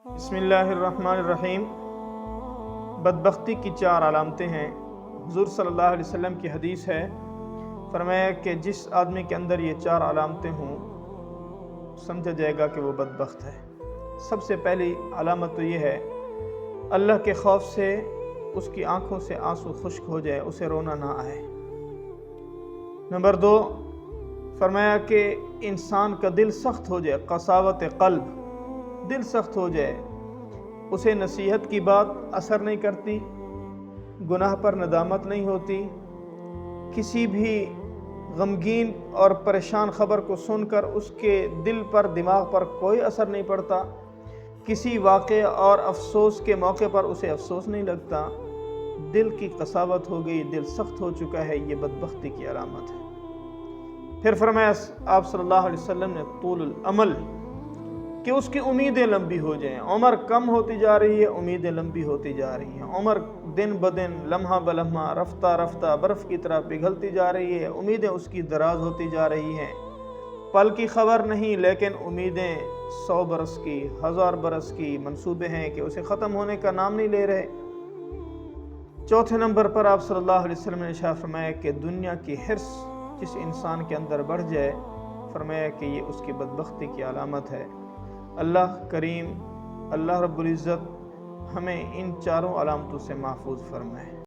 بسم اللہ الرحمن الرحیم۔ بدبختی کی 4 علامتیں ہیں۔ حضور صلی اللہ علیہ وسلم کی حدیث ہے، فرمایا کہ جس آدمی کے اندر یہ 4 علامتیں ہوں سمجھا جائے گا کہ وہ بدبخت ہے۔ سب سے پہلی علامت تو یہ ہے، اللہ کے خوف سے اس کی آنکھوں سے آنسو خشک ہو جائے، اسے رونا نہ آئے۔ نمبر 2، فرمایا کہ انسان کا دل سخت ہو جائے، قساوت قلب، دل سخت ہو جائے، اسے نصیحت کی بات اثر نہیں کرتی، گناہ پر ندامت نہیں ہوتی، کسی بھی غمگین اور پریشان خبر کو سن کر اس کے دل پر دماغ پر کوئی اثر نہیں پڑتا، کسی واقعہ اور افسوس کے موقع پر اسے افسوس نہیں لگتا، دل کی قساوت ہو گئی، دل سخت ہو چکا ہے، یہ بدبختی کی علامت ہے۔ پھر فرمایا آپ صلی اللہ علیہ وسلم نے طول العمل، کہ اس کی امیدیں لمبی ہو جائیں۔ عمر کم ہوتی جا رہی ہے، امیدیں لمبی ہوتی جا رہی ہیں، عمر دن بدن لمحہ بلمحہ رفتہ رفتہ برف کی طرح پگھلتی جا رہی ہے، امیدیں اس کی دراز ہوتی جا رہی ہیں، پل کی خبر نہیں لیکن امیدیں 100 برس کی، 1000 برس کی منصوبے ہیں کہ اسے ختم ہونے کا نام نہیں لے رہے۔ چوتھے نمبر پر آپ صلی اللہ علیہ وسلم نے ارشاد فرمایا کہ دنیا کی حرص جس انسان کے اندر بڑھ جائے، فرمایا کہ یہ اس کی بدبختی کی علامت ہے۔ اللہ کریم، اللہ رب العزت ہمیں ان 4 علامتوں سے محفوظ فرمائے۔